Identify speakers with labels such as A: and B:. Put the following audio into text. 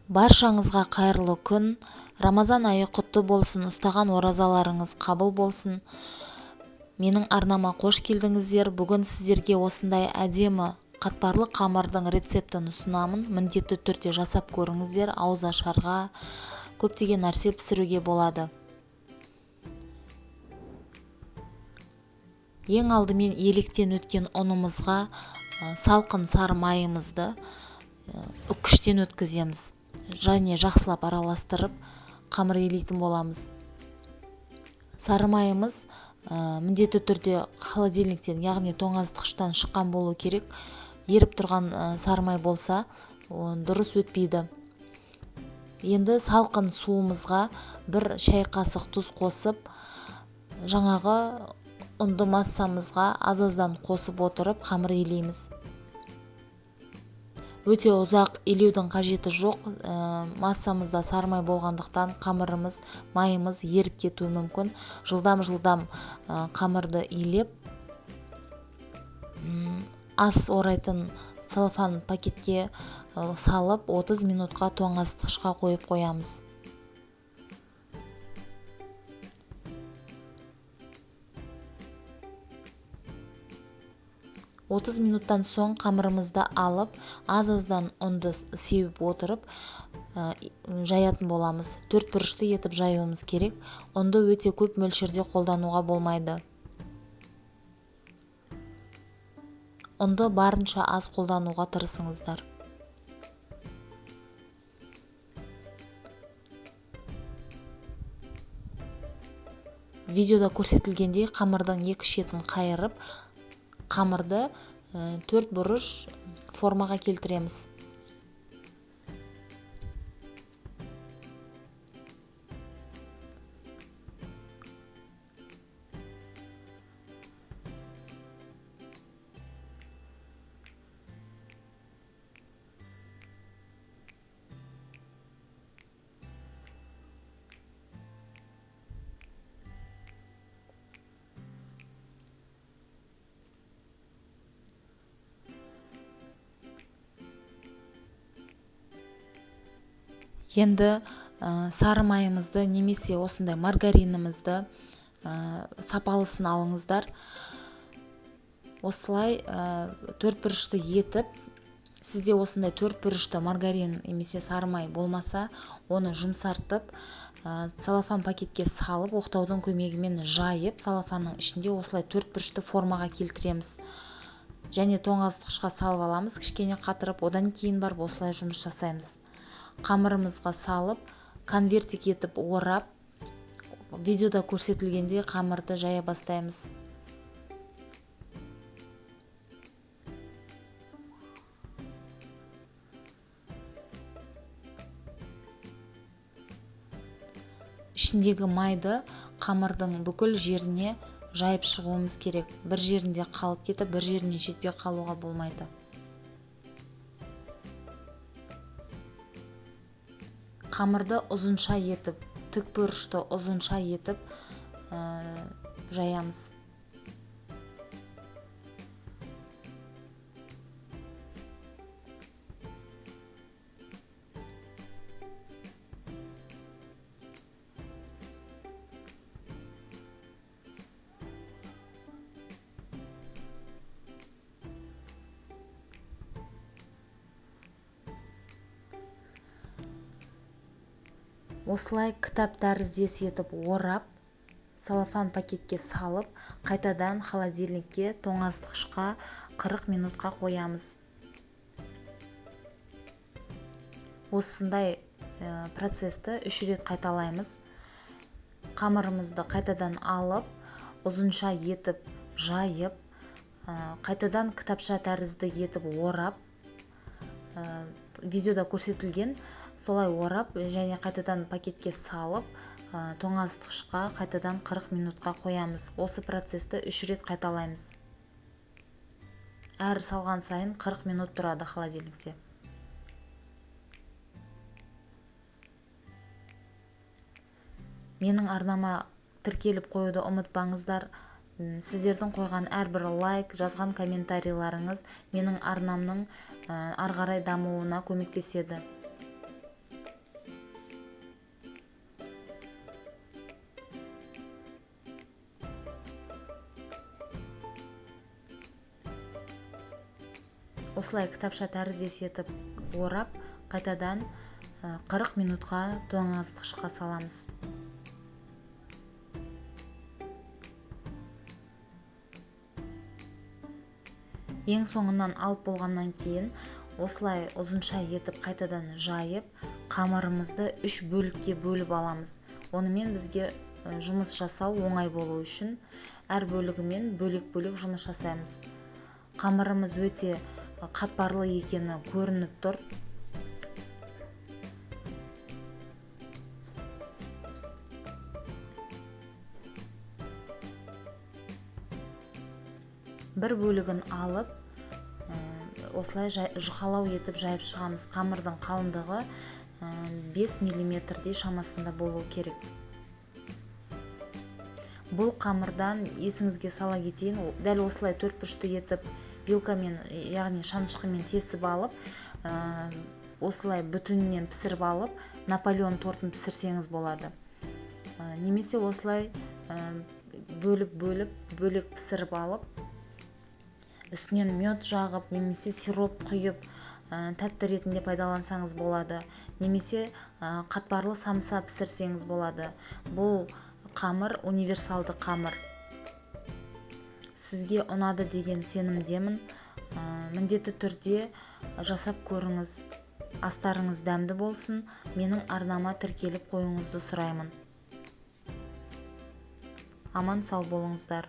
A: Баршаңызға қайырлы күн. Рамазан айы құтты болсын, ұстаған оразаларыңыз қабыл болсын. Менің арнама қош келдіңіздер. Бүгін сіздерге осындай әдемі қатпарлы қамырдың рецептін ұсынамын. Міндетті түрде жасап көріңіздер. Ауыз ашарға, көптеген нәрсе пісіруге болады. Ең алдымен електен өткен ұнымызға салқын сары майымызды үккіштен өткіземіз. Және жақсылап араластырып қамыр елейтін боламыз. Сары майымыз міндетті түрде холодильниктен, яғни тоңазытқыштан шыққан болу керек. Еріп тұрған сары май болса, дұрыс өтпейді. Енді салқын суымызға бір шай қасық тұз қосып, жаңағы ұнды массамызға аз-аздан қосып отырып қамыр елейміз. Өте ұзақ елеудің қажеті жоқ. Массамызда сары май болғандықтан қамырымыз, майымыз еріп кетуі мүмкін. Жылдам қамырды елеп, ас орайтын целлофан пакетке салып 30 минутқа тоңазытқышқа қойып қоямыз. Отыз минуттан соң қамырымызды алып, аз-аздан ұнды сеуіп отырып, жаятын боламыз. Төрт бұрышты етіп жаюымыз керек. Ұнды өте көп мөлшерде қолдануға болмайды. Ұнды барынша аз қолдануға тырысыңыздар. Видеода көрсетілгендей қамырдың екі шетін қайырып, қамырды төрт бұрыш формаға келтіреміз. Енді сары майымызды немесе осындай маргаринімізді сапалысын алыңыздар. Осылай төрт бұрышты етіп, сізде осындай төрт бұрышты маргарин немесе сары май болмаса, оны жұмсартып, целлофан пакетке салып, оқтаудың көмегімен жайып, целлофанның ішінде осылай төрт бұрышты формаға келтіреміз. Және тоңазытқышқа салып аламыз, кішкене қатырып, одан кейін барып осылай жұмыс жасаймыз. Қамырымызға салып, конвертик етіп орап, видеода көрсетілгенде қамырды жая бастаймыз. Ішіндегі майды қамырдың бүкіл жеріне жайып шығуымыз керек. Бір жерінде қалып кетіп, бір жеріне жетпей қалуға болмайды. Қамырды ұзынша етіп, тік бұрышты ұзынша етіп жаямыз. Осылай кітап тәріздес етіп орап, целлофан пакетке салып, қайтадан холодильникке, тоңазытқышқа 40 минутқа қоямыз. Осындай процесті 3 рет қайталаймыз. Қамырымызды қайтадан алып, ұзынша етіп жайып, қайтадан кітапша тәрізді етіп орап, видеода көрсетілген солай орап және қайтадан пакетке салып, тоңазытқышқа қайтадан 40 минутқа қоямыз. Осы процесті 3 рет қайталаймыз. Әр салған сайын 40 минут тұрады холодильникте. Менің арнама тіркеліп қоюды ұмытпаңыздар. Сіздердің қойған әрбір лайк, жазған комментарийларыңыз менің арнамның ары қарай дамуына көмектеседі. осылай кітапша тәріздес етіп орап қайтадан 40 минутқа тоңазытқышқа саламыз. Ең соңынан алып болғаннан кейін осылай ұзынша етіп қайтадан жайып, қамырымызды 3 бөлікке бөліп аламыз. Онымен бізге жұмыс жасау оңай болу үшін әр бөлігімен бөлек-бөлек жұмыс жасаймыз. Қамырымыз өте қатпарлы екені көрініп тұр. Бір бөлігін алып, осылай жұқалау етіп жайып шығамыз. Қамырдың қалыңдығы 5 мм шамасында болу керек. Бұл қамырдан есіңізге сала кетейін, дәл осылай 4 бұрышты етіп вилкамен, яғни шанышқымен тесіп алып, осылай бүтіннен пісіріп алып, Наполеон тортын пісірсеңіз болады. Немесе осылай бөліп бөлек пісіріп алып, үстінен мед жағып, немесе сироп құйып, тәтті ретінде пайдалансаңыз болады. Немесе қатпарлы самса пісірсеңіз болады. Бұл қамыр универсалды қамыр. Сізге ұнады деген сенімдемін. Міндетті түрде жасап көріңіз. Астарыңыз дәмді болсын. Менің арнама тіркеліп қойыңызды сұраймын. Аман сау болыңыздар.